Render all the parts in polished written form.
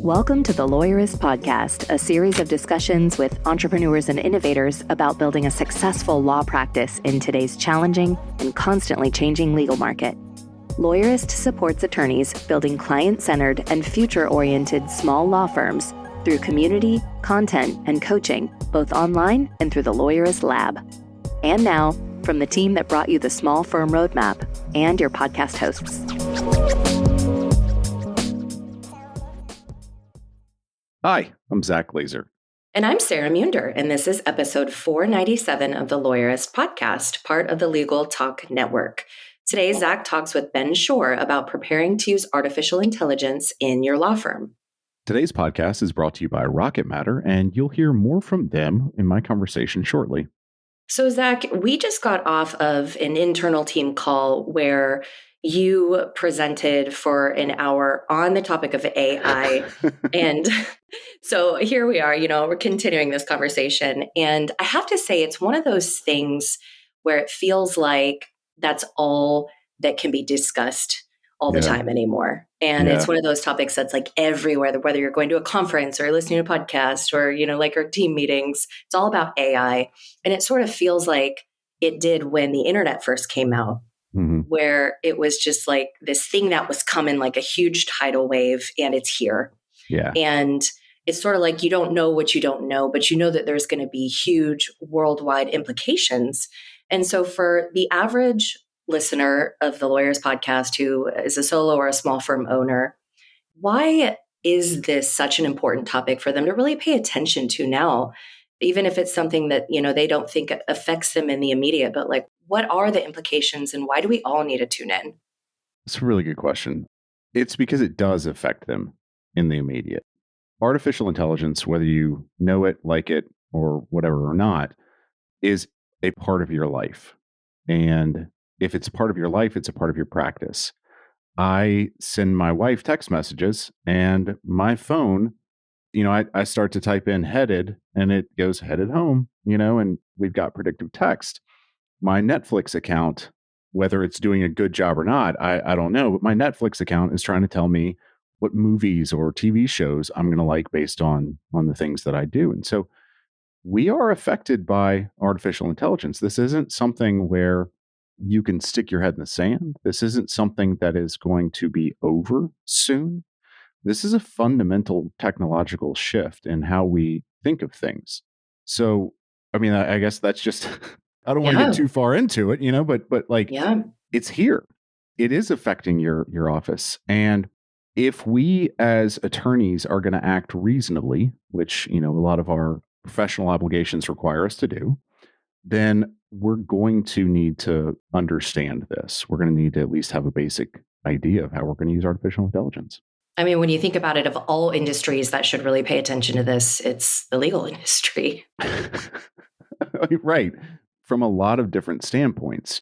Welcome to the Lawyerist podcast, a series of discussions with entrepreneurs and innovators about building a successful law practice in today's challenging and constantly changing legal market. Lawyerist supports attorneys building client-centered and future-oriented small law firms through community, content, and coaching, both online and through the Lawyerist Lab. And now, from the team that brought you the Small Firm Roadmap and your podcast hosts. Hi, I'm Zack. And I'm Sarah Munder, and this is episode 497 of the Lawyerist podcast, part of the Legal Talk Network. Today, Zack talks with Ben Schorr about preparing to use artificial intelligence in your law firm. Today's podcast is brought to you by Rocket Matter, and you'll hear more from them in my conversation shortly. So, Zack, we just got off of an internal team call where you presented for an hour on the topic of AI. And so here we are, we're continuing this conversation. And I have to say, it's one of those things where it feels like that's all that can be discussed all the time anymore. And it's one of those topics that's like everywhere, whether you're going to a conference or listening to a podcast or, like our team meetings, it's all about AI. And it sort of feels like it did when the internet first came out. Mm-hmm. Where it was just like this thing that was coming like a huge tidal wave and it's here. Yeah. And it's sort of like you don't know what you don't know, but you know that there's going to be huge worldwide implications. And so for the average listener of the Lawyerist podcast who is a solo or a small firm owner, why is this such an important topic for them to really pay attention to now? Even if it's something that, they don't think affects them in the immediate, but like, what are the implications and why do we all need to tune in? It's a really good question. It's because it does affect them in the immediate. Artificial intelligence, whether you know it, like it, or whatever or not, is a part of your life. And if it's a part of your life, it's a part of your practice. I send my wife text messages and my phone, I start to type in headed and it goes headed home, and we've got predictive text. My Netflix account, whether it's doing a good job or not, I don't know, but my Netflix account is trying to tell me what movies or TV shows I'm going to like based on the things that I do. And so we are affected by artificial intelligence. This isn't something where you can stick your head in the sand. This isn't something that is going to be over soon. This is a fundamental technological shift in how we think of things. So, I guess that's just, I don't want to get too far into it, but it's here. It is affecting your office. And if we as attorneys are going to act reasonably, which, a lot of our professional obligations require us to do, then we're going to need to understand this. We're going to need to at least have a basic idea of how we're going to use artificial intelligence. When you think about it, of all industries that should really pay attention to this, it's the legal industry. Right. From a lot of different standpoints.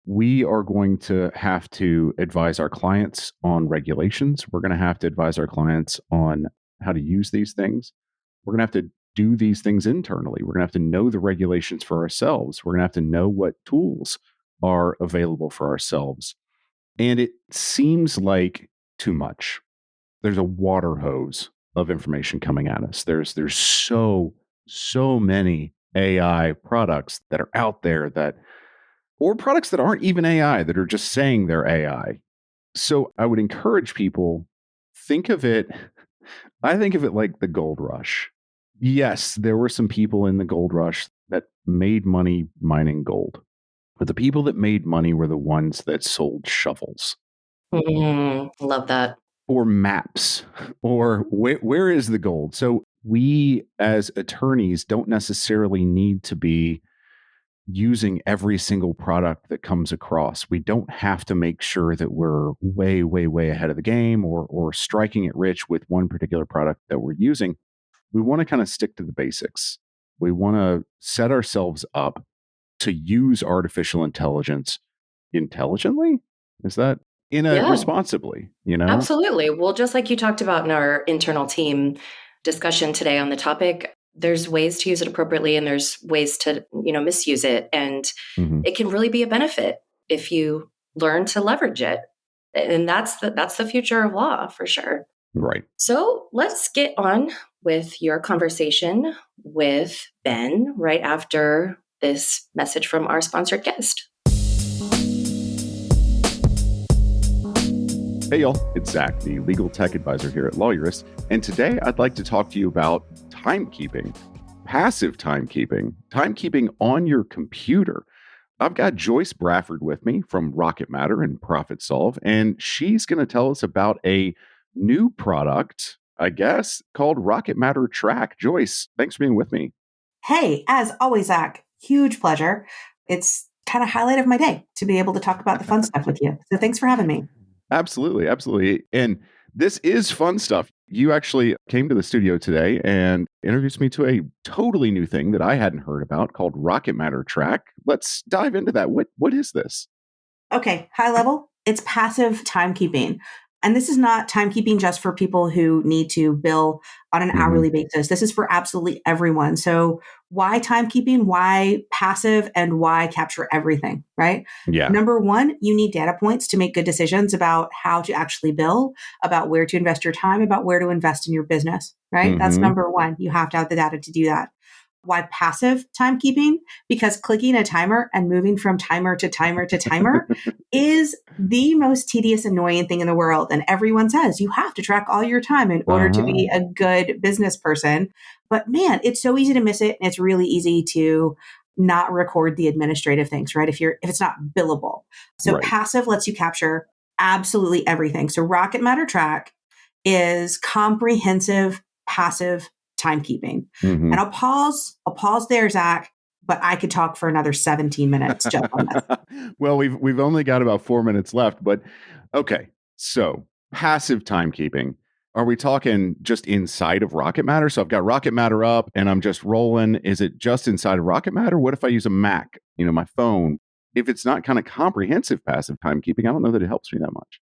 We are going to have to advise our clients on regulations. We're going to have to advise our clients on how to use these things. We're going to have to do these things internally. We're going to have to know the regulations for ourselves. We're going to have to know what tools are available for ourselves. And it seems like too much. There's a water hose of information coming at us. There's so many AI products that are out there or products that aren't even AI that are just saying they're AI. So I would encourage people, I think of it like the gold rush. Yes, there were some people in the gold rush that made money mining gold, but the people that made money were the ones that sold shovels. Love that. Or maps, or where is the gold? So we as attorneys don't necessarily need to be using every single product that comes across. We don't have to make sure that we're way, way, way ahead of the game or striking it rich with one particular product that we're using. We want to kind of stick to the basics. We want to set ourselves up to use artificial intelligence intelligently. Is that responsibly, Absolutely. Well, just like you talked about in our internal team discussion today on the topic, there's ways to use it appropriately and there's ways to, misuse it. And it can really be a benefit if you learn to leverage it. And that's the future of law for sure. Right. So let's get on with your conversation with Ben right after this message from our sponsored guest. Hey, y'all. It's Zack, the legal tech advisor here at Lawyerist. And today I'd like to talk to you about timekeeping, passive timekeeping on your computer. I've got Joyce Brafford with me from Rocket Matter and Profit Solve, and she's going to tell us about a new product, I guess, called Rocket Matter Track. Joyce, thanks for being with me. Hey, as always, Zach, huge pleasure. It's kind of highlight of my day to be able to talk about the fun stuff with you. So thanks for having me. Absolutely, absolutely. And this is fun stuff. You actually came to the studio today and introduced me to a totally new thing that I hadn't heard about called Rocket Matter Track. Let's dive into that. What is this? Okay, high level, it's passive timekeeping. And this is not timekeeping just for people who need to bill on an hourly basis. This is for absolutely everyone. So why timekeeping? Why passive? And why capture everything, right? Yeah. Number one, you need data points to make good decisions about how to actually bill, about where to invest your time, about where to invest in your business, right? That's number one. You have to have the data to do that. Why passive timekeeping? Because clicking a timer and moving from timer to timer to timer is the most tedious, annoying thing in the world. And everyone says you have to track all your time in order to be a good business person. But man, it's so easy to miss it. And it's really easy to not record the administrative things, right? If it's not billable. So Right. passive lets you capture absolutely everything. So Rocket Matter Track is comprehensive passive timekeeping. And I'll pause there, Zach, but I could talk for another 17 minutes just on this. Well, we've only got about 4 minutes left, but okay. So passive timekeeping. Are we talking just inside of Rocket Matter? So I've got Rocket Matter up and I'm just rolling. Is it just inside of Rocket Matter? What if I use a Mac, my phone? If it's not kind of comprehensive passive timekeeping, I don't know that it helps me that much.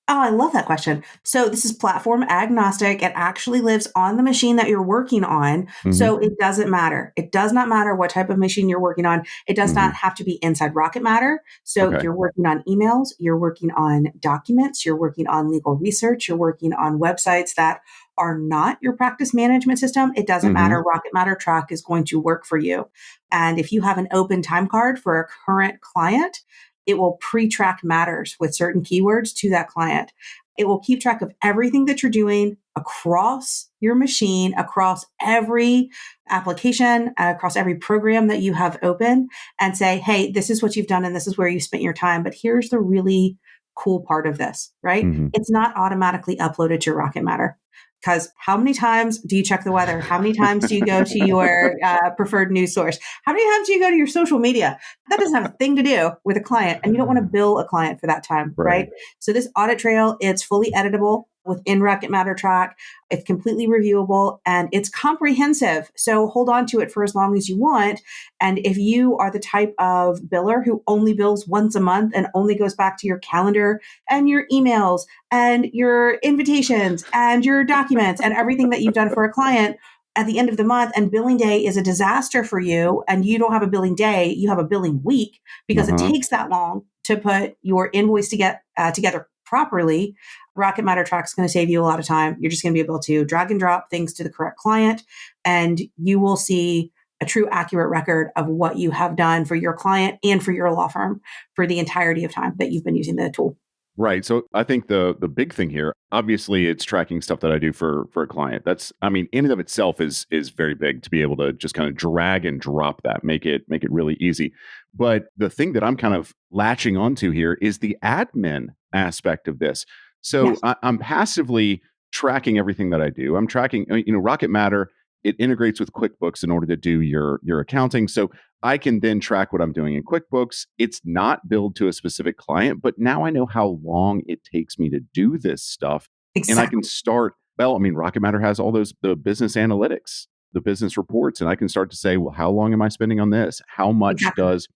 Oh, I love that question. So this is platform agnostic. It actually lives on the machine that you're working on. So it doesn't matter. It does not matter what type of machine you're working on. It does not have to be inside Rocket Matter. So you're working on emails, you're working on documents, you're working on legal research, you're working on websites that are not your practice management system. It doesn't matter. Rocket Matter Track is going to work for you. And if you have an open time card for a current client, it will pre-track matters with certain keywords to that client. It will keep track of everything that you're doing across your machine, across every application, across every program that you have open, and say, hey, this is what you've done and this is where you spent your time. But here's the really cool part of this, right? It's not automatically uploaded to Rocket Matter. Because how many times do you check the weather? How many times do you go to your preferred news source? How many times do you go to your social media? That doesn't have a thing to do with a client, and you don't want to bill a client for that time, right? So this audit trail, it's fully editable within Rocket Matter Track. It's completely reviewable and it's comprehensive. So hold on to it for as long as you want. And if you are the type of biller who only bills once a month and only goes back to your calendar and your emails and your invitations and your documents and everything that you've done for a client at the end of the month, and billing day is a disaster for you, and you don't have a billing day, you have a billing week because it takes that long to put your invoice to get together properly, Rocket Matter Track is going to save you a lot of time. You're just going to be able to drag and drop things to the correct client, and you will see a true accurate record of what you have done for your client and for your law firm for the entirety of time that you've been using the tool. Right. So I think the big thing here, obviously, it's tracking stuff that I do for a client. That's, I mean, in and of itself is very big to be able to just kind of drag and drop that, make it really easy. But the thing that I'm kind of latching onto here is the admin aspect of this. So I'm passively tracking everything that I do. I'm tracking, Rocket Matter. It integrates with QuickBooks in order to do your accounting. So I can then track what I'm doing in QuickBooks. It's not billed to a specific client, but now I know how long it takes me to do this stuff. Exactly. And I can start, Rocket Matter has all the business analytics, the business reports, and I can start to say, well, how long am I spending on this? How much does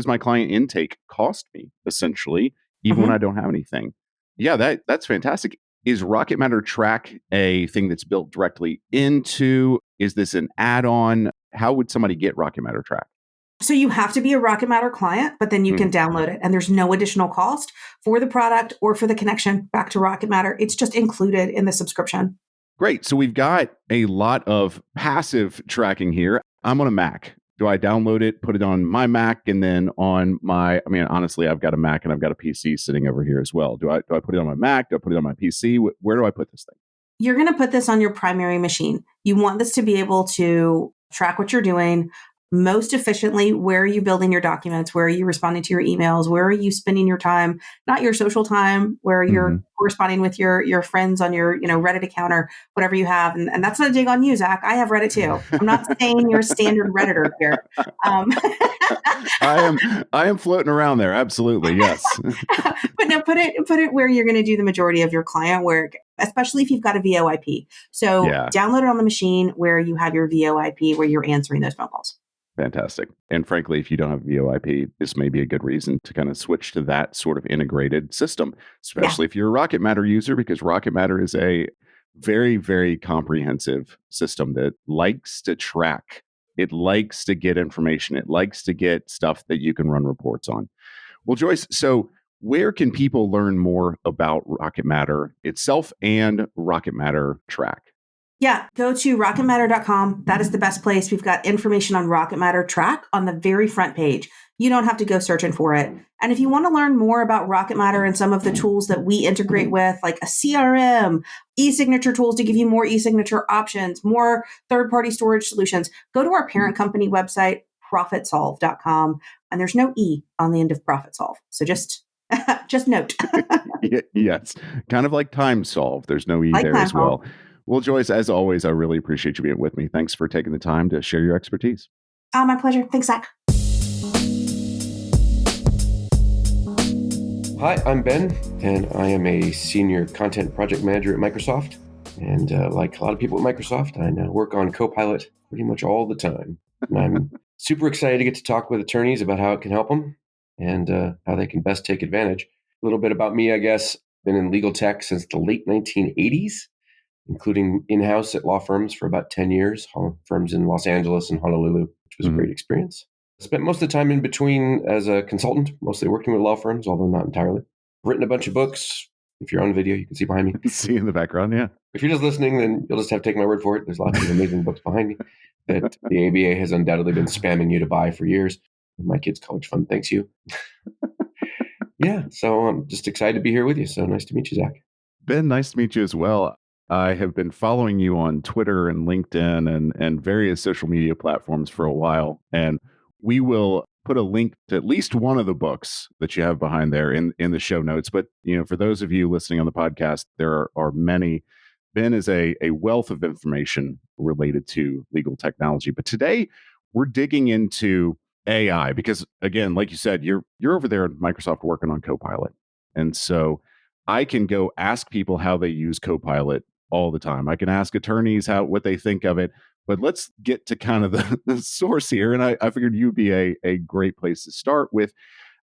my client intake cost me, essentially, even when I don't have anything? Yeah, that's fantastic. Is Rocket Matter Track a thing that's built directly into? Is this an add-on? How would somebody get Rocket Matter Track? So you have to be a Rocket Matter client, but then you can download it. And there's no additional cost for the product or for the connection back to Rocket Matter. It's just included in the subscription. Great. So we've got a lot of passive tracking here. I'm on a Mac. Do I download it, put it on my Mac, and then on my, honestly, I've got a Mac and I've got a PC sitting over here as well. Do I put it on my Mac? Do I put it on my PC? Where do I put this thing? You're going to put this on your primary machine. You want this to be able to track what you're doing most efficiently. Where are you building your documents? Where are you responding to your emails? Where are you spending your time? Not your social time, where you're corresponding with your friends on your Reddit account or whatever you have. And that's not a dig on you, Zach. I have Reddit too. I'm not saying you're a standard Redditor here. I am floating around there. Absolutely, yes. But no, put it where you're going to do the majority of your client work, especially if you've got a VoIP. So download it on the machine where you have your VoIP, where you're answering those phone calls. Fantastic. And frankly, if you don't have VoIP, this may be a good reason to kind of switch to that sort of integrated system, especially if you're a Rocket Matter user, because Rocket Matter is a very, very comprehensive system that likes to track. It likes to get information. It likes to get stuff that you can run reports on. Well, Joyce, so where can people learn more about Rocket Matter itself and Rocket Matter Track? Yeah, go to rocketmatter.com. That is the best place. We've got information on Rocket Matter Track on the very front page. You don't have to go searching for it. And if you want to learn more about Rocket Matter and some of the tools that we integrate with, like a CRM, e-signature tools to give you more e-signature options, more third-party storage solutions, go to our parent company website, profitsolve.com. And there's no E on the end of ProfitSolve. So just note. Yes. Kind of like TimeSolve. There's no E there as well. Well, Joyce, as always, I really appreciate you being with me. Thanks for taking the time to share your expertise. My pleasure. Thanks, Zack. Hi, I'm Ben, and I am a senior content project manager at Microsoft. And like a lot of people at Microsoft, I now work on Copilot pretty much all the time. And I'm super excited to get to talk with attorneys about how it can help them and how they can best take advantage. A little bit about me, I guess. Been in legal tech since the late 1980s. Including in-house at law firms for about 10 years, firms in Los Angeles and Honolulu, which was a great experience. I spent most of the time in between as a consultant, mostly working with law firms, although not entirely. Written a bunch of books. If you're on video, you can see behind me. See in the background, yeah. If you're just listening, then you'll just have to take my word for it. There's lots of amazing books behind me that the ABA has undoubtedly been spamming you to buy for years. My kids' college fund thanks you. Yeah, so I'm just excited to be here with you. So nice to meet you, Zach. Ben, nice to meet you as well. I have been following you on Twitter and LinkedIn and various social media platforms for a while. And we will put a link to at least one of the books that you have behind there in the show notes. But, for those of you listening on the podcast, there are many. Ben is a wealth of information related to legal technology. But today we're digging into AI because, again, like you said, you're over there at Microsoft working on Copilot. And so I can go ask people how they use Copilot all the time. I can ask attorneys what they think of it, but let's get to kind of the source here. And I figured you'd be a great place to start with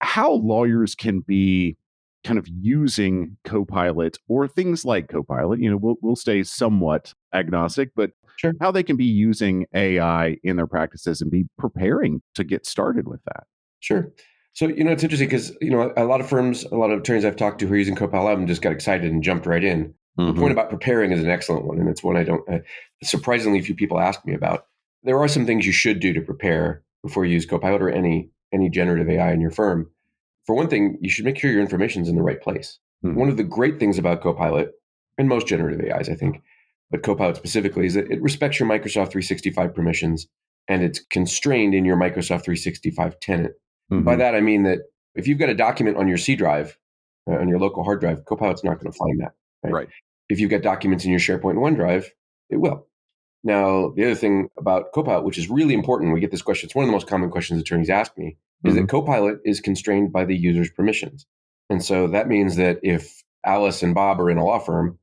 how lawyers can be kind of using Copilot or things like Copilot. We'll stay somewhat agnostic, but how they can be using AI in their practices and be preparing to get started with that. Sure. So, it's interesting because, a lot of firms, a lot of attorneys I've talked to who are using Copilot and just got excited and jumped right in. The point about preparing is an excellent one. And it's one surprisingly few people ask me about. There are some things you should do to prepare before you use Copilot or any generative AI in your firm. For one thing, you should make sure your information is in the right place. One of the great things about Copilot, and most generative AIs, I think, but Copilot specifically, is that it respects your Microsoft 365 permissions and it's constrained in your Microsoft 365 tenant. By that, I mean that if you've got a document on your C drive, on your local hard drive, Copilot's not going to find that. Right. If you've got documents in your SharePoint OneDrive, it will. Now, the other thing about Copilot, which is really important, we get this question, it's one of the most common questions attorneys ask me, is that Copilot is constrained by the user's permissions. And so that means that if Alice and Bob are in a law firm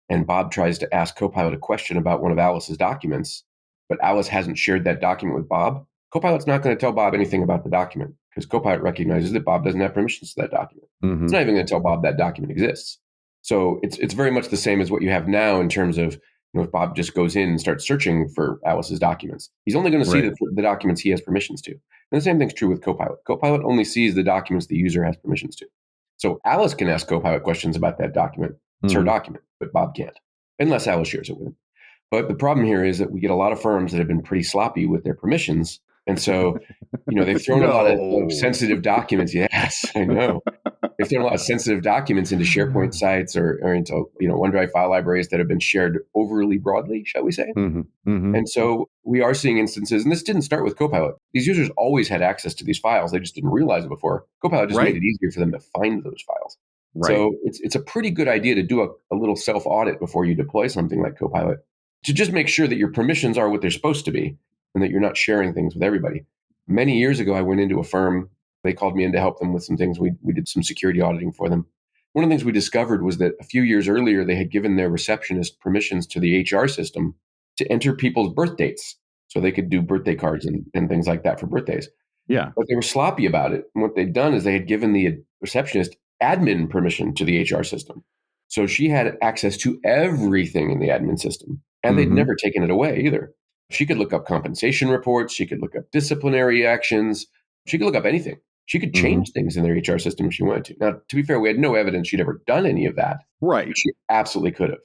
and Bob tries to ask Copilot a question about one of Alice's documents, but Alice hasn't shared that document with Bob, Copilot's not going to tell Bob anything about the document because Copilot recognizes that Bob doesn't have permissions to that document. It's not even going to tell Bob that document exists. So it's very much the same as what you have now in terms of, if Bob just goes in and starts searching for Alice's documents, he's only going to see the documents he has permissions to. And the same thing's true with Copilot. Copilot only sees the documents the user has permissions to. So Alice can ask Copilot questions about that document. It's her document, but Bob can't, unless Alice shares it with him. But the problem here is that we get a lot of firms that have been pretty sloppy with their permissions. And so, they've thrown a lot of sensitive documents. Yes, I know. They've thrown a lot of sensitive documents into SharePoint sites or into, OneDrive file libraries that have been shared overly broadly, shall we say. And so we are seeing instances, and this didn't start with Copilot. These users always had access to these files. They just didn't realize it before. Copilot just made it easier for them to find those files. Right. So it's a pretty good idea to do a little self-audit before you deploy something like Copilot to just make sure that your permissions are what they're supposed to be and that you're not sharing things with everybody. Many years ago, I went into a firm. They called me in to help them with some things. We did some security auditing for them. One of the things we discovered was that a few years earlier, they had given their receptionist permissions to the HR system to enter people's birth dates so they could do birthday cards and things like that for birthdays. Yeah. But they were sloppy about it. And what they'd done is they had given the receptionist admin permission to the HR system. So she had access to everything in the admin system. And they'd never taken it away either. She could look up compensation reports. She could look up disciplinary actions. She could look up anything. She could change things in their HR system if she wanted to. Now, to be fair, we had no evidence she'd ever done any of that. Right. But she absolutely could have.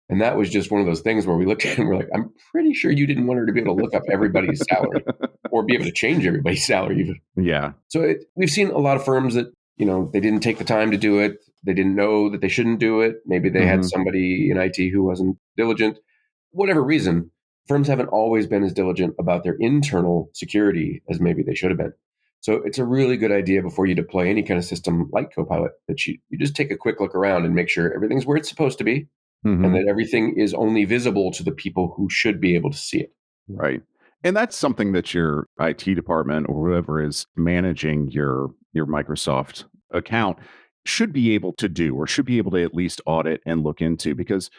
And that was just one of those things where we looked at it and we're like, I'm pretty sure you didn't want her to be able to look up everybody's salary or be able to change everybody's salary even. Yeah. So we've seen a lot of firms that, they didn't take the time to do it. They didn't know that they shouldn't do it. Maybe they had somebody in IT who wasn't diligent. Whatever reason, firms haven't always been as diligent about their internal security as maybe they should have been. So it's a really good idea before you deploy any kind of system like Copilot that you just take a quick look around and make sure everything's where it's supposed to be and that everything is only visible to the people who should be able to see it. Right. And that's something that your IT department or whoever is managing your Microsoft account should be able to do or should be able to at least audit and look into, because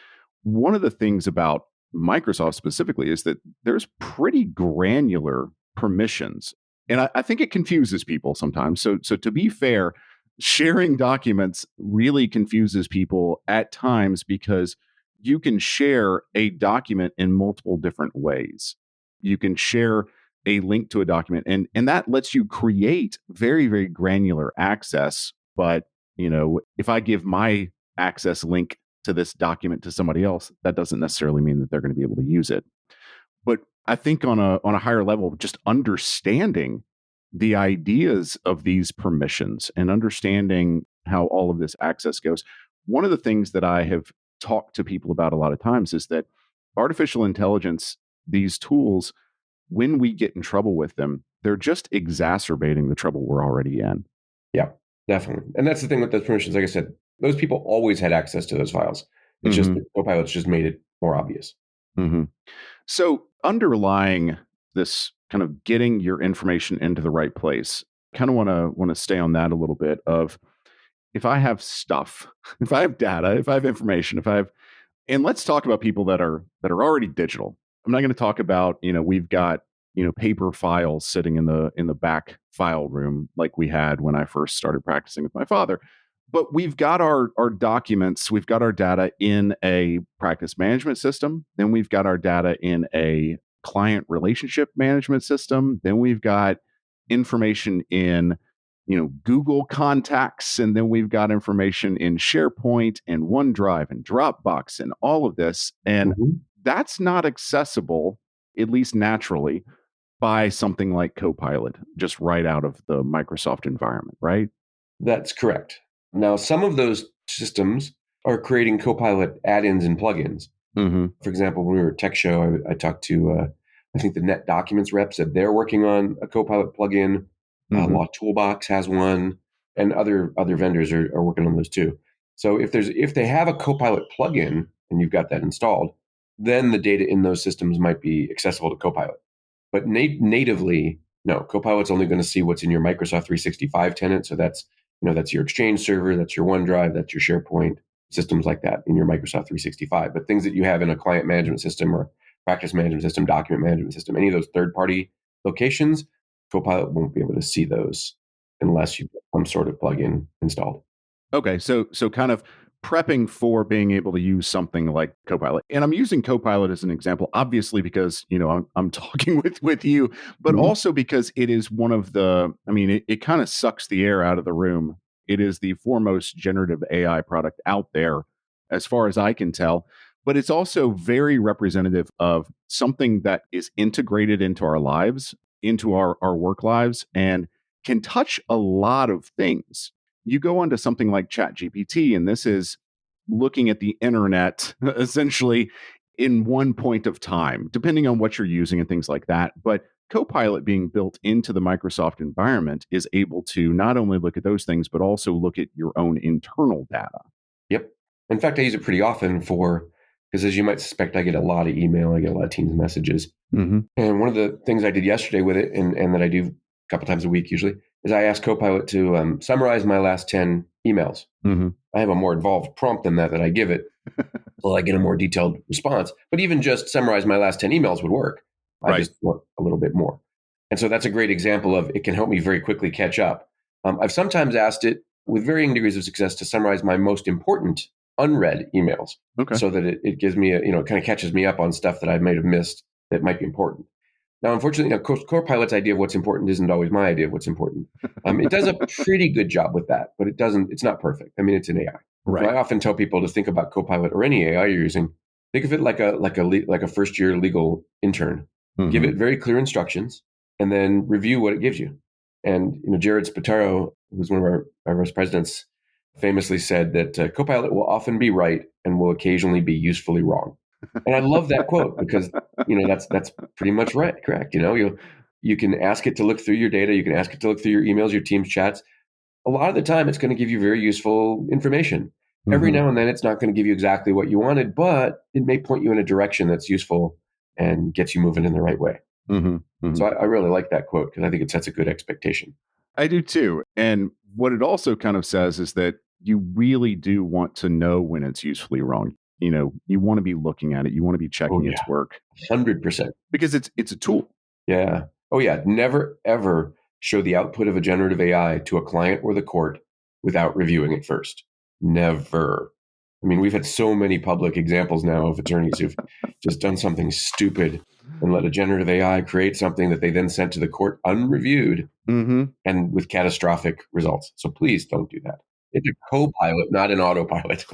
one of the things about Microsoft specifically is that there's pretty granular permissions. And I think it confuses people sometimes. So to be fair, sharing documents really confuses people at times because you can share a document in multiple different ways. You can share a link to a document and that lets you create very, very granular access. But, if I give my access link to this document to somebody else, that doesn't necessarily mean that they're going to be able to use it. But I think on a higher level, just understanding the ideas of these permissions and understanding how all of this access goes. One of the things that I have talked to people about a lot of times is that artificial intelligence, these tools, when we get in trouble with them, they're just exacerbating the trouble we're already in. Yeah, definitely. And that's the thing with those permissions. Like I said, those people always had access to those files. It's just that Copilot's just made it more obvious. So underlying this kind of getting your information into the right place, kind of want to stay on that a little bit of if I have stuff, if I have data, if I have information, and let's talk about people that are already digital. I'm not going to talk about, we've got, paper files sitting in the back file room like we had when I first started practicing with my father. But we've got our documents, we've got our data in a practice management system. Then we've got our data in a client relationship management system. Then we've got information in, Google Contacts. And then we've got information in SharePoint and OneDrive and Dropbox and all of this. And that's not accessible, at least naturally, by something like Copilot, just right out of the Microsoft environment, right? That's correct. Now, some of those systems are creating Copilot add-ins and plugins. For example, when we were at Tech Show, I talked to, I think the Net Documents rep said they're working on a Copilot plugin. Law Toolbox has one, and other vendors are working on those too. So if they have a Copilot plugin and you've got that installed, then the data in those systems might be accessible to Copilot. But natively, no, Copilot's only going to see what's in your Microsoft 365 tenant. So that's your Exchange server, that's your OneDrive, that's your SharePoint, systems like that in your Microsoft 365. But things that you have in a client management system or practice management system, document management system, any of those third-party locations, Copilot won't be able to see those unless you have some sort of plugin installed. Okay, so kind of prepping for being able to use something like Copilot. And I'm using Copilot as an example, obviously, because, I'm talking with you, but also because it is one of it kind of sucks the air out of the room. It is the foremost generative AI product out there, as far as I can tell. But it's also very representative of something that is integrated into our lives, into our work lives, and can touch a lot of things. You go onto something like ChatGPT, and this is looking at the internet essentially in one point of time, depending on what you're using and things like that. But Copilot being built into the Microsoft environment is able to not only look at those things, but also look at your own internal data. Yep. In fact, I use it pretty often because as you might suspect, I get a lot of email, I get a lot of Teams messages. Mm-hmm. And one of the things I did yesterday with it, and that I do a couple times a week usually, is I asked Copilot to summarize my last 10 emails. Mm-hmm. I have a more involved prompt than that I give it, so I get a more detailed response. But even just summarize my last 10 emails would work. I just want a little bit more. And so that's a great example of it can help me very quickly catch up. I've sometimes asked it with varying degrees of success to summarize my most important unread emails, so that it gives me it kind of catches me up on stuff that I might have missed that might be important. Now, unfortunately, Copilot's idea of what's important isn't always my idea of what's important. It does a pretty good job with that, but it's not perfect. I mean, it's an AI. Right. So I often tell people to think about Copilot or any AI you're using. Think of it like a first year legal intern. Mm-hmm. Give it very clear instructions, and then review what it gives you. And Jared Spataro, who's one of our vice presidents, famously said that Copilot will often be right and will occasionally be usefully wrong. And I love that quote because that's pretty much right, correct. You can ask it to look through your data, you can ask it to look through your emails, your Teams chats. A lot of the time, it's going to give you very useful information. Mm-hmm. Every now and then, it's not going to give you exactly what you wanted, but it may point you in a direction that's useful and gets you moving in the right way. Mm-hmm. Mm-hmm. So I really like that quote because I think it sets a good expectation. I do too. And what it also kind of says is that you really do want to know when it's usefully wrong. You want to be looking at it. You want to be checking its work. 100%. Because it's a tool. Yeah. Oh, yeah. Never, ever show the output of a generative AI to a client or the court without reviewing it first. Never. I mean, we've had so many public examples now of attorneys who've just done something stupid and let a generative AI create something that they then sent to the court unreviewed and with catastrophic results. So please don't do that. It's a co-pilot, not an autopilot.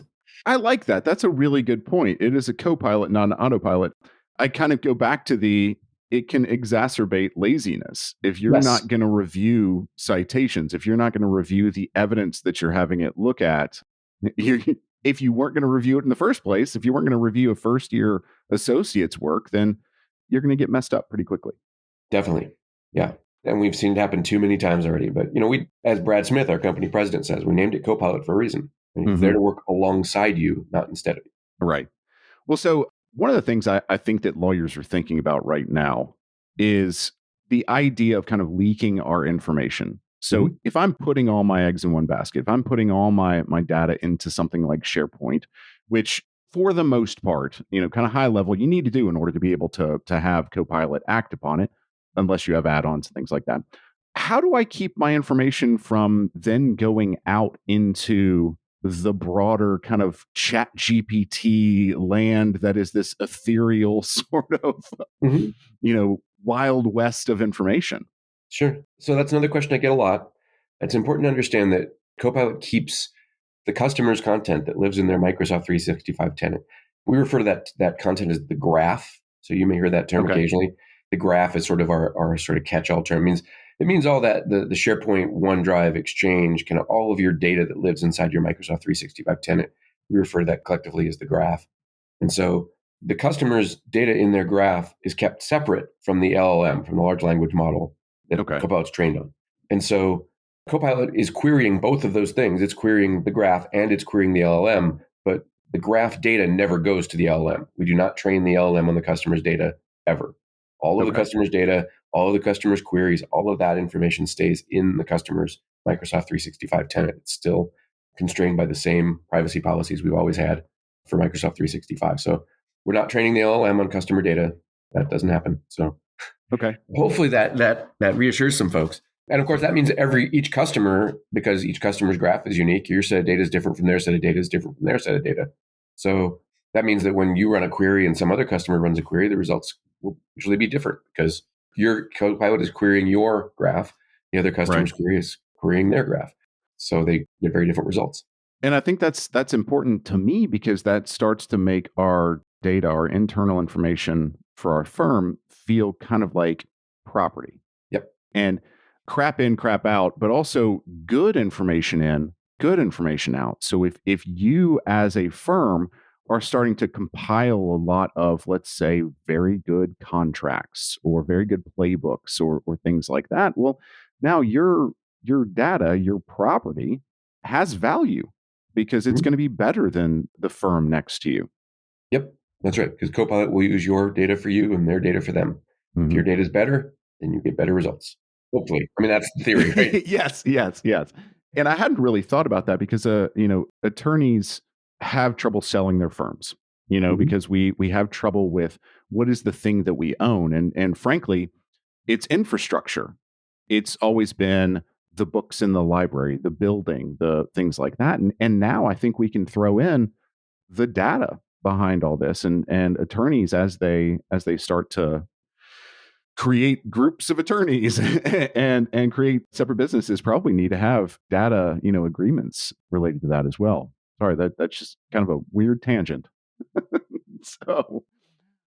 I like that. That's a really good point. It is a co-pilot, not an autopilot. I kind of go back to it can exacerbate laziness. If you're not going to review citations, if you're not going to review the evidence that you're having it look at, if you weren't going to review it in the first place, if you weren't going to review a first-year associate's work, then you're going to get messed up pretty quickly. Definitely. Yeah. And we've seen it happen too many times already. But, we, as Brad Smith, our company president, says, we named it Copilot for a reason. And it's there to work alongside you, not instead of you. Right. Well, so one of the things I think that lawyers are thinking about right now is the idea of kind of leaking our information. So if I'm putting all my eggs in one basket, if I'm putting all my data into something like SharePoint, which for the most part, kind of high level, you need to do in order to be able to have Copilot act upon it, unless you have add-ons and things like that. How do I keep my information from then going out into the broader kind of Chat GPT land that is this ethereal sort of, Wild West of information? Sure. So that's another question I get a lot. It's important to understand that Copilot keeps the customer's content that lives in their Microsoft 365 tenant. We refer to that content as the graph. So you may hear that term occasionally. The graph is sort of our sort of catch-all term. It means all that the SharePoint, OneDrive, Exchange, kind of all of your data that lives inside your Microsoft 365 tenant. We refer to that collectively as the graph. And so the customer's data in their graph is kept separate from the LLM, from the large language model that Copilot's trained on. And so Copilot is querying both of those things. It's querying the graph and it's querying the LLM, but the graph data never goes to the LLM. We do not train the LLM on the customer's data ever. All of the customer's data, all of the customer's queries, all of that information stays in the customer's Microsoft 365 tenant. It's still constrained by the same privacy policies we've always had for Microsoft 365. So we're not training the LLM on customer data. That doesn't happen. So hopefully that reassures some folks. And of course, that means each customer, because each customer's graph is unique, your set of data is different from their set of data is different from their set of data. So that means that when you run a query and some other customer runs a query, the results will usually be different because your Copilot is querying your graph. The other customer's query is querying their graph. So they get very different results. And I think that's important to me because that starts to make our data, our internal information for our firm feel kind of like property. Yep. And crap in, crap out, but also good information in, good information out. So if you as a firm are starting to compile a lot of, let's say, very good contracts or very good playbooks or things like that, well, now your data, your property has value because it's going to be better than the firm next to you. Yep, that's right. Because Copilot will use your data for you and their data for them. If your data is better, then you get better results. Hopefully. I mean, that's the theory, right? Yes. And I hadn't really thought about that because, attorneys have trouble selling their firms, because we have trouble with what is the thing that we own. And frankly, it's infrastructure. It's always been the books in the library, the building, the things like that. And now I think we can throw in the data behind all this and attorneys as they start to create groups of attorneys and create separate businesses probably need to have data, agreements related to that as well. Sorry, that's just kind of a weird tangent. So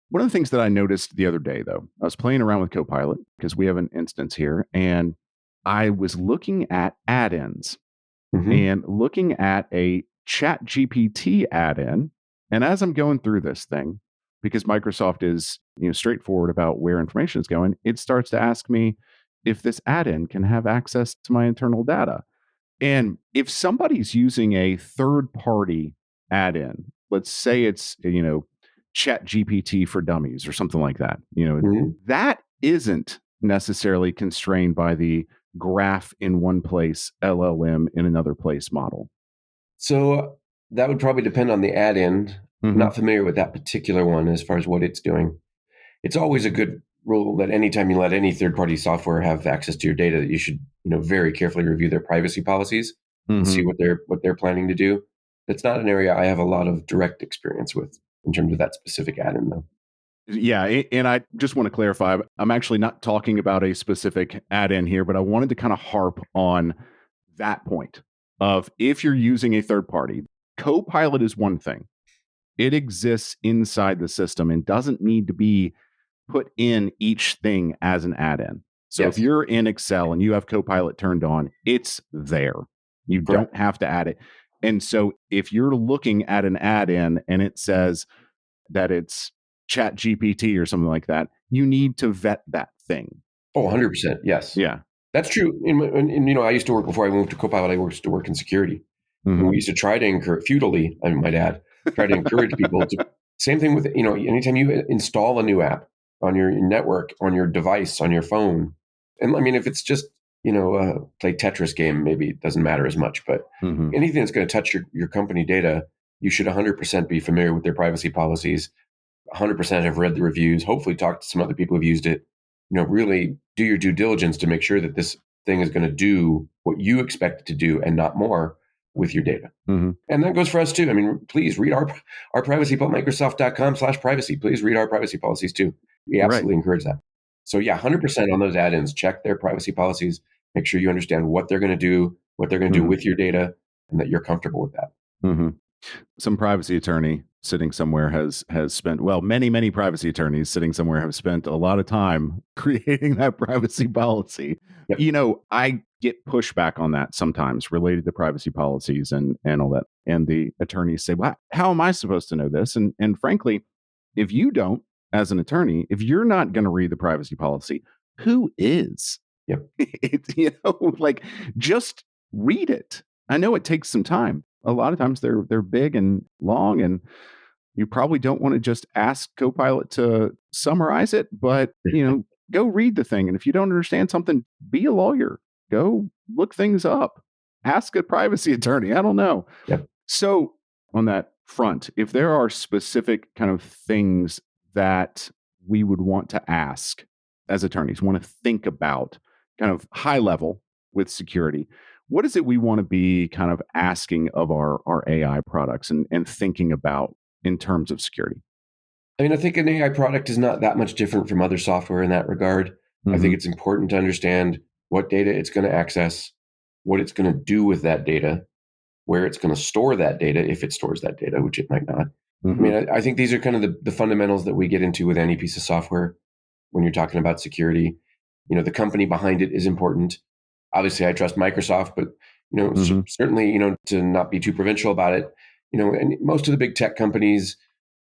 one of the things that I noticed the other day, though, I was playing around with Copilot because we have an instance here, and I was looking at add-ins and looking at a Chat GPT add-in. And as I'm going through this thing, because Microsoft is straightforward about where information is going, it starts to ask me if this add-in can have access to my internal data. And if somebody's using a third-party add-in, let's say it's Chat GPT for Dummies or something like that, that isn't necessarily constrained by the graph in one place, LLM in another place model. So that would probably depend on the add-in. I'm not familiar with that particular one as far as what it's doing. It's always a good rule that anytime you let any third-party software have access to your data, that you should, very carefully review their privacy policies and see what they're planning to do. That's not an area I have a lot of direct experience with in terms of that specific add-in, though. Yeah, and I just want to clarify, I'm actually not talking about a specific add-in here, but I wanted to kind of harp on that point of if you're using a third party, Copilot is one thing. It exists inside the system and doesn't need to be put in each thing as an add-in. So if you're in Excel and you have Copilot turned on, it's there. You don't have to add it. And so if you're looking at an add-in and it says that it's Chat GPT or something like that, you need to vet that thing. Oh, 100%. Yes. Yeah. That's true. And I used to work before I moved to Copilot. I used to work in security. And we used to try to encourage, futilely, I might add, try to encourage people to, same thing with, anytime you install a new app on your network, on your device, on your phone. And I mean, if it's just, play Tetris game, maybe it doesn't matter as much, but anything that's going to touch your company data, you should 100% be familiar with their privacy policies, 100% have read the reviews, hopefully talk to some other people who've used it, really do your due diligence to make sure that this thing is going to do what you expect it to do and not more with your data. And that goes for us too. I mean, please read our privacy, Microsoft.com/privacy. Please read our privacy policies too. We absolutely encourage that. So yeah, 100% on those add-ins, check their privacy policies, make sure you understand what they're going to do, what they're going to do with your data, and that you're comfortable with that. Some privacy attorney sitting somewhere has spent, many privacy attorneys sitting somewhere have spent a lot of time creating that privacy policy. I get pushback on that sometimes related to privacy policies and all that. And the attorneys say, well, how am I supposed to know this? And frankly, if you don't, as an attorney, if you're not going to read the privacy policy, who is? It's, just read it. I know it takes some time. A lot of times they're big and long, and you probably don't want to just ask Copilot to summarize it, but go read the thing. And if you don't understand something, be a lawyer. Go look things up. Ask a privacy attorney. I don't know. So on that front, if there are specific kind of things that we would want to ask as attorneys, want to think about kind of high level with security, what is it we want to be kind of asking of our AI products and thinking about in terms of security? I mean, I think an AI product is not that much different from other software in that regard. I think it's important to understand what data it's going to access, what it's going to do with that data, where it's going to store that data, if it stores that data, which it might not. I mean, I think these are kind of the fundamentals that we get into with any piece of software when you're talking about security. The company behind it is important. Obviously, I trust Microsoft, but certainly, to not be too provincial about it, and most of the big tech companies,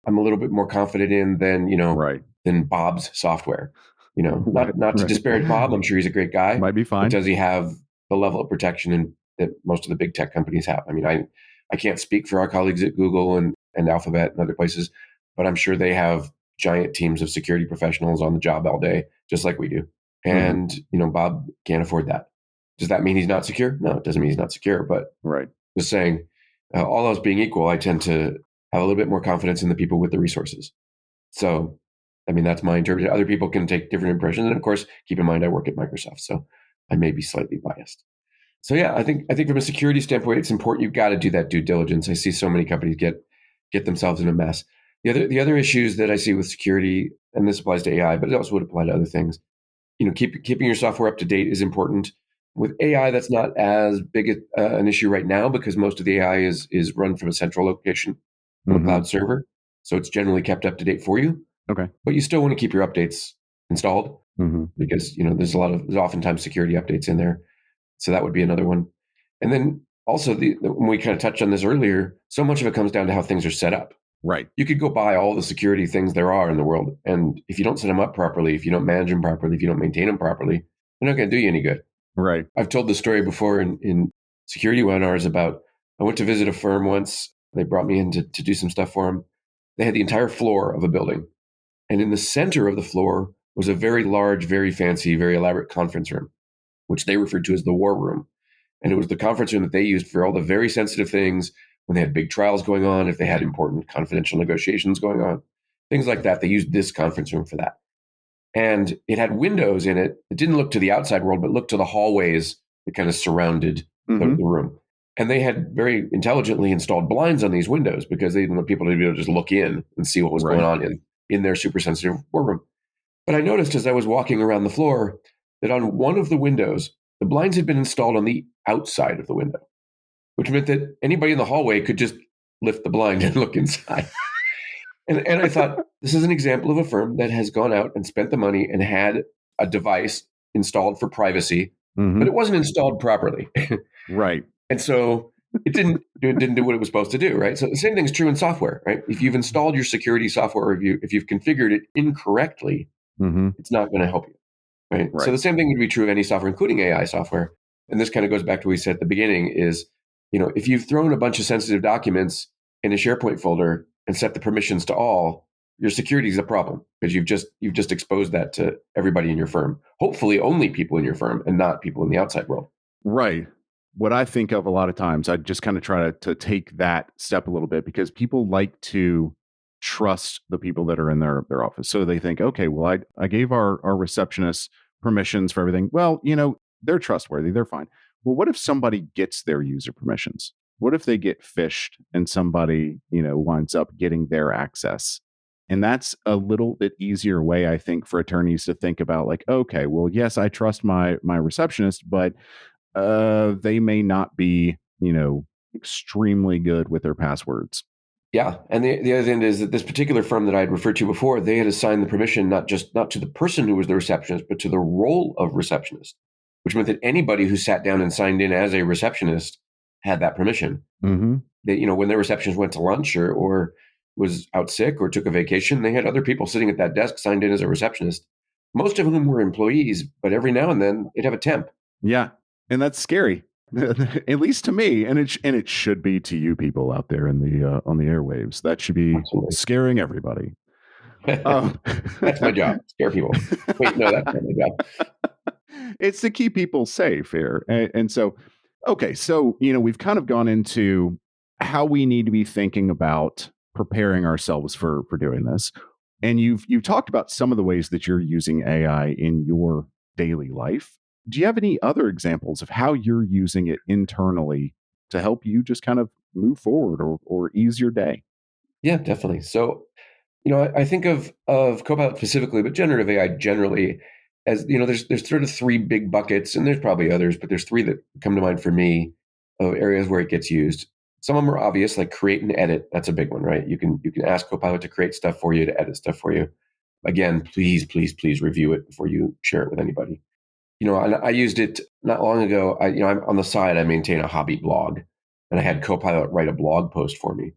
I'm a little bit more confident in than Bob's software. Not to disparage Bob. I'm sure he's a great guy. Might be fine. But does he have the level of protection that most of the big tech companies have? I mean, I can't speak for our colleagues at Google and Alphabet and other places, but I'm sure they have giant teams of security professionals on the job all day, just like we do. And, Bob can't afford that. Does that mean he's not secure? No, it doesn't mean he's not secure. But just saying, all else being equal, I tend to have a little bit more confidence in the people with the resources. So, I mean, that's my interpretation. Other people can take different impressions. And of course, keep in mind, I work at Microsoft, so I may be slightly biased. So yeah, I think from a security standpoint, it's important. You've got to do that due diligence. I see so many companies get themselves in a mess. The other issues that I see with security, and this applies to AI, but it also would apply to other things. Keeping your software up to date is important. With AI, that's not as big an issue right now because most of the AI is run from a central location, from a cloud server. So it's generally kept up to date for you. Okay. But you still want to keep your updates installed because, there's oftentimes security updates in there. So that would be another one. And then also when we kind of touched on this earlier, so much of it comes down to how things are set up. Right. You could go buy all the security things there are in the world. And if you don't set them up properly, if you don't manage them properly, if you don't maintain them properly, they're not going to do you any good. Right. I've told the story before in security webinars about, I went to visit a firm once. They brought me in to do some stuff for them. They had the entire floor of a building. And in the center of the floor was a very large, very fancy, very elaborate conference room, which they referred to as the war room. And it was the conference room that they used for all the very sensitive things when they had big trials going on, if they had important confidential negotiations going on, things like that. They used this conference room for that. And it had windows in it. It didn't look to the outside world, but looked to the hallways that kind of surrounded the room. And they had very intelligently installed blinds on these windows because they didn't want people to be able to just look in and see what was going on in their super sensitive war room. But I noticed as I was walking around the floor that on one of the windows, the blinds had been installed on the outside of the window, which meant that anybody in the hallway could just lift the blind and look inside. And I thought, this is an example of a firm that has gone out and spent the money and had a device installed for privacy, but it wasn't installed properly. Right. And so it didn't do what it was supposed to do, right? So the same thing is true in software, right? If you've installed your security software, or if you've configured it incorrectly, it's not going to help you, right? So the same thing would be true of any software, including AI software. And this kind of goes back to what we said at the beginning is, if you've thrown a bunch of sensitive documents in a SharePoint folder and set the permissions to all, your security is a problem because you've just exposed that to everybody in your firm. Hopefully only people in your firm and not people in the outside world. Right. What I think of a lot of times, I just kind of try to take that step a little bit because people like to trust the people that are in their office. So they think, okay, well, I gave our receptionist permissions for everything. Well, they're trustworthy. They're fine. Well, what if somebody gets their user permissions? What if they get phished and somebody, winds up getting their access? And that's a little bit easier way, I think, for attorneys to think about like, okay, well, yes, I trust my receptionist, but they may not be, extremely good with their passwords. Yeah. And the other thing is that this particular firm that I had referred to before, they had assigned the permission not to the person who was the receptionist, but to the role of receptionist, which meant that anybody who sat down and signed in as a receptionist had that permission. They, when their receptionist went to lunch or was out sick or took a vacation, they had other people sitting at that desk signed in as a receptionist, most of whom were employees, but every now and then they'd have a temp. Yeah. And that's scary, at least to me. And it should be to you people out there in the on the airwaves. That should be scaring everybody. That's my job. Scare people. Wait, no, that's not my job. It's to keep people safe here. And so, okay. So, we've kind of gone into how we need to be thinking about preparing ourselves for doing this. And you've talked about some of the ways that you're using AI in your daily life. Do you have any other examples of how you're using it internally to help you just kind of move forward or ease your day? Yeah, definitely. So, I think of Copilot specifically, but generative AI generally as, there's sort of three big buckets, and there's probably others, but there's three that come to mind for me of areas where it gets used. Some of them are obvious, like create and edit. That's a big one, right? You can ask Copilot to create stuff for you, to edit stuff for you. Again, please review it before you share it with anybody. And I used it not long ago. I'm on the side, I maintain a hobby blog, and I had Copilot write a blog post for me.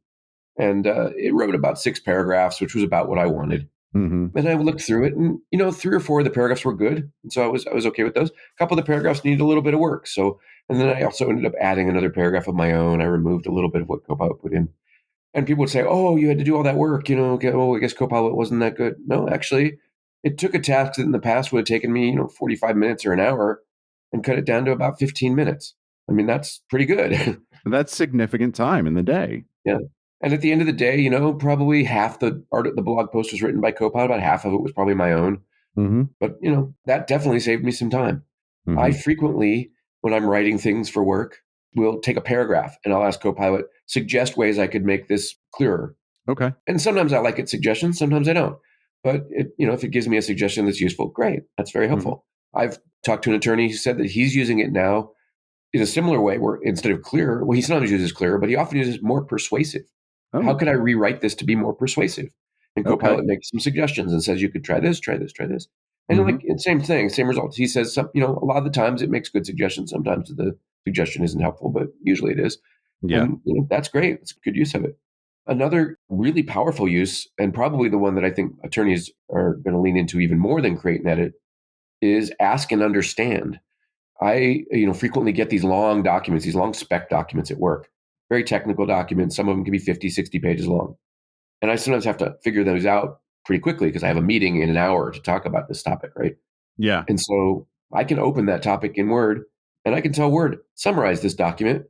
And it wrote about 6 paragraphs, which was about what I wanted. Mm-hmm. And I looked through it, and 3 or 4 of the paragraphs were good, and so I was okay with those. A couple of the paragraphs needed a little bit of work. So, and then I also ended up adding another paragraph of my own. I removed a little bit of what Copilot put in, and people would say, "Oh, you had to do all that work, Okay, oh, I guess Copilot wasn't that good." No, actually, it took a task that in the past would have taken me, 45 minutes or an hour, and cut it down to about 15 minutes. I mean, that's pretty good. That's significant time in the day. Yeah. And at the end of the day, probably half the blog post was written by Copilot. About half of it was probably my own. Mm-hmm. But, that definitely saved me some time. Mm-hmm. I frequently, when I'm writing things for work, will take a paragraph and I'll ask Copilot, suggest ways I could make this clearer. Okay. And sometimes I like its suggestions, sometimes I don't. But if it gives me a suggestion that's useful, great. That's very helpful. Mm-hmm. I've talked to an attorney who said that he's using it now in a similar way, where instead of clearer, well, he sometimes uses clearer, but he often uses more persuasive. Oh. How could I rewrite this to be more persuasive? And Copilot makes some suggestions and says, you could try this, try this, try this. And same thing, same results. He says, a lot of the times it makes good suggestions. Sometimes the suggestion isn't helpful, but usually it is. Yeah. And, that's great. It's good use of it. Another really powerful use, and probably the one that I think attorneys are going to lean into even more than create and edit, is ask and understand. I, frequently get these long documents, these long spec documents at work, very technical documents. Some of them can be 50, 60 pages long. And I sometimes have to figure those out pretty quickly because I have a meeting in an hour to talk about this topic, right? Yeah. And so I can open that topic in Word and I can tell Word, summarize this document,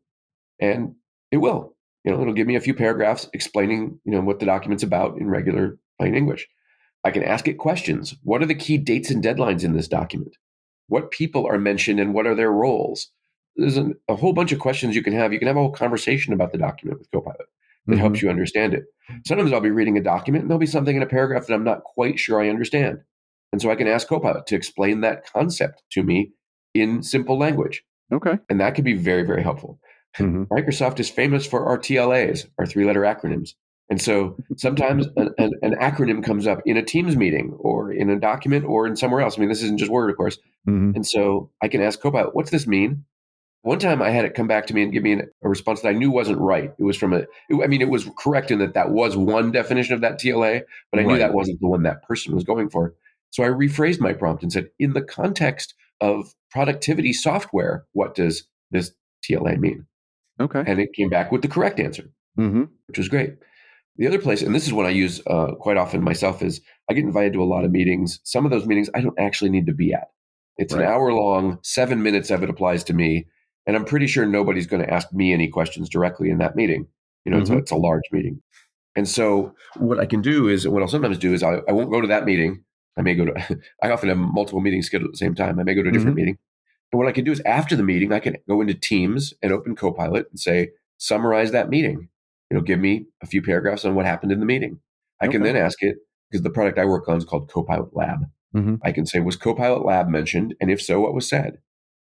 and it will. It'll give me a few paragraphs explaining, what the document's about in regular plain English. I can ask it questions. What are the key dates and deadlines in this document? What people are mentioned and what are their roles? There's a whole bunch of questions you can have. You can have a whole conversation about the document with Copilot that helps you understand it. Sometimes I'll be reading a document and there'll be something in a paragraph that I'm not quite sure I understand. And so I can ask Copilot to explain that concept to me in simple language. Okay. And that can be very, very helpful. Microsoft is famous for our TLAs, our 3-letter acronyms. And so sometimes an acronym comes up in a Teams meeting or in a document or in somewhere else. I mean, this isn't just Word, of course. And so I can ask Copilot, what's this mean? One time I had it come back to me and give me a response that I knew wasn't right. It was it was correct in that was one definition of that TLA, but I knew that wasn't the one that person was going for. So I rephrased my prompt and said, in the context of productivity software, what does this TLA mean? Okay. And it came back with the correct answer, which was great. The other place, and this is what I use quite often myself, is I get invited to a lot of meetings. Some of those meetings I don't actually need to be at. It's an hour long, 7 minutes of it applies to me. And I'm pretty sure nobody's going to ask me any questions directly in that meeting. It's a large meeting. And so what I'll sometimes do is I won't go to that meeting. I may go to, I often have multiple meetings scheduled at the same time. I may go to a different meeting. And what I can do is after the meeting, I can go into Teams and open Copilot and say, summarize that meeting. It'll give me a few paragraphs on what happened in the meeting. I can then ask it, because the product I work on is called Copilot Lab. I can say, was Copilot Lab mentioned? And if so, what was said?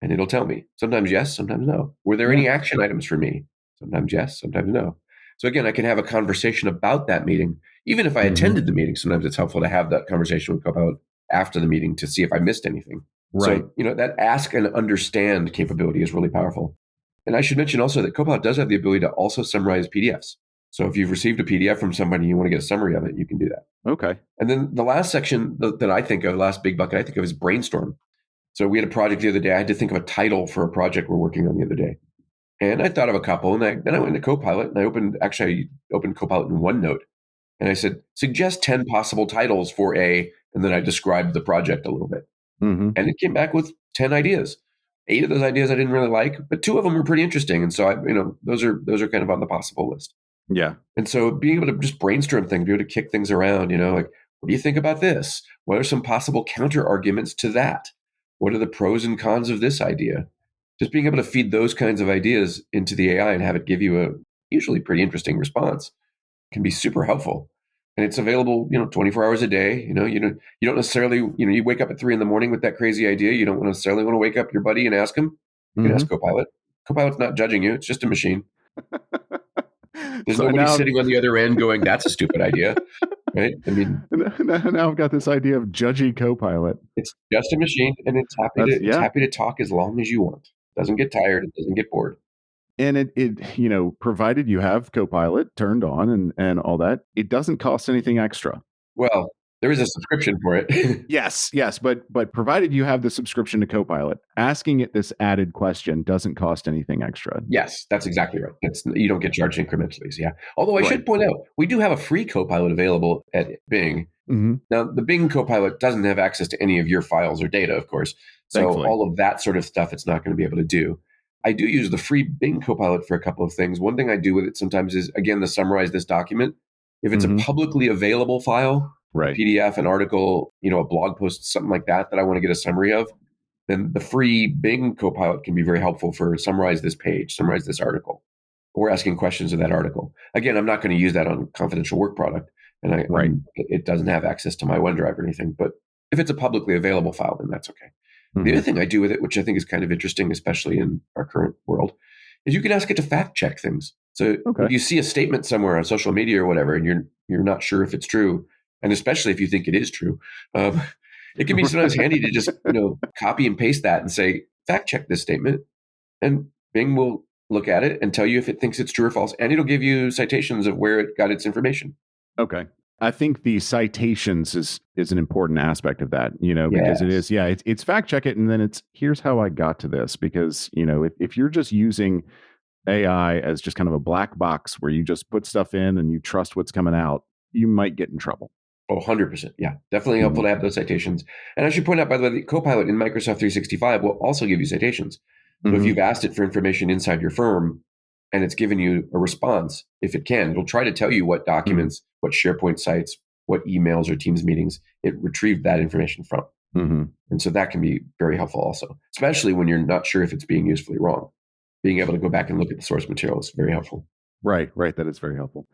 And it'll tell me. Sometimes yes, sometimes no. Were there any action items for me? Sometimes yes, sometimes no. So again, I can have a conversation about that meeting. Even if I attended the meeting, sometimes it's helpful to have that conversation with Copilot after the meeting to see if I missed anything. Right. So, that ask and understand capability is really powerful. And I should mention also that Copilot does have the ability to also summarize PDFs. So if you've received a PDF from somebody and you want to get a summary of it, you can do that. Okay. And then the last section that I think of, last big bucket I think of, is brainstorm. So we had a project the other day. I had to think of a title for a project we're working on the other day. And I thought of a couple, and then I went into Copilot, and I opened Copilot in OneNote. And I said, suggest 10 possible titles for and then I described the project a little bit. And it came back with 10 ideas. 8 of those ideas I didn't really like, but 2 of them were pretty interesting. And so those are kind of on the possible list. Yeah. And so being able to just brainstorm things, be able to kick things around, like, what do you think about this? What are some possible counter arguments to that? What are the pros and cons of this idea? Just being able to feed those kinds of ideas into the AI and have it give you a usually pretty interesting response can be super helpful. And it's available, 24 hours a day. You don't necessarily, you wake up at 3 a.m. with that crazy idea. You don't necessarily want to wake up your buddy and ask him. You can ask Copilot. Copilot's not judging you. It's just a machine. There's nobody sitting on the other end going, that's a stupid idea. Right? I mean, now I've got this idea of judgy Copilot. It's just a machine, and it's happy to talk as long as you want. It doesn't get tired. It doesn't get bored. And it provided you have Copilot turned on and all that, it doesn't cost anything extra. Well, there is a subscription for it. Yes, but provided you have the subscription to Copilot, asking it this added question doesn't cost anything extra. Yes, that's exactly right. You don't get charged incrementally. So yeah. Although I should point out, we do have a free Copilot available at Bing. Mm-hmm. Now, the Bing Copilot doesn't have access to any of your files or data, of course. So Thankfully. All of that sort of stuff, it's not going to be able to do. I do use the free Bing Copilot for a couple of things. One thing I do with it sometimes is, again, to summarize this document. If it's a publicly available file, right, PDF, an article, a blog post, something like that I want to get a summary of, then the free Bing Copilot can be very helpful for summarize this page, summarize this article, or asking questions of that article. Again, I'm not going to use that on confidential work product, and it doesn't have access to my OneDrive or anything. But if it's a publicly available file, then that's okay. The other thing I do with it, which I think is kind of interesting, especially in our current world, is you can ask it to fact check things. So if you see a statement somewhere on social media or whatever, and you're not sure if it's true, and especially if you think it is true, it can be sometimes handy to just copy and paste that and say, fact check this statement, and Bing will look at it and tell you if it thinks it's true or false, and it'll give you citations of where it got its information. Okay. I think the citations is an important aspect of that, because it is, it's fact check it. And then it's, here's how I got to this, because, if you're just using AI as just kind of a black box where you just put stuff in and you trust what's coming out, you might get in trouble. Oh, 100%. Yeah, definitely helpful to have those citations. And I should point out, by the way, the Copilot in Microsoft 365 will also give you citations. So if you've asked it for information inside your firm, and it's given you a response, if it can, it'll try to tell you what documents, what SharePoint sites, what emails or Teams meetings it retrieved that information from. And so that can be very helpful also, especially when you're not sure if it's being usefully wrong. Being able to go back and look at the source material is very helpful. Right. That is very helpful.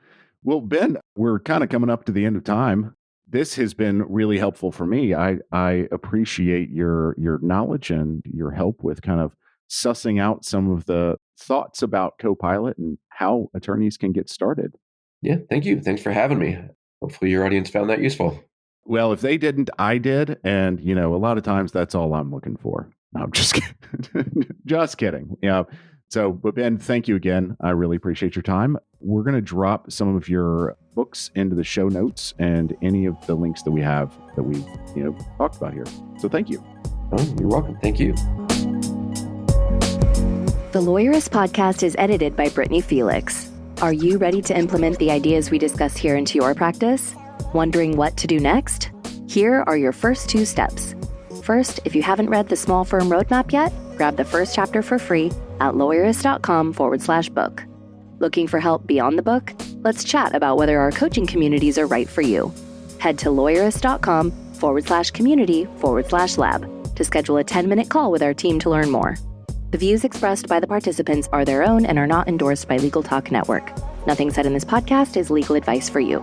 Well, Ben, we're kind of coming up to the end of time. This has been really helpful for me. I appreciate your knowledge and your help with kind of sussing out some of the thoughts about Copilot and how attorneys can get started. Yeah, thank you. Thanks for having me. Hopefully your audience found that useful. Well, if they didn't, I did. And, a lot of times that's all I'm looking for. No, I'm just kidding. Just kidding. Yeah. So, but Ben, thank you again. I really appreciate your time. We're going to drop some of your books into the show notes and any of the links that we have that we, talked about here. So thank you. Oh, you're welcome. Thank you. The Lawyerist podcast is edited by Brittany Felix. Are you ready to implement the ideas we discuss here into your practice? Wondering what to do next? Here are your first 2 steps. First, if you haven't read the Small Firm Roadmap yet, grab the first chapter for free at Lawyerist.com/book. Looking for help beyond the book? Let's chat about whether our coaching communities are right for you. Head to Lawyerist.com/community/lab to schedule a 10-minute call with our team to learn more. The views expressed by the participants are their own and are not endorsed by Legal Talk Network. Nothing said in this podcast is legal advice for you.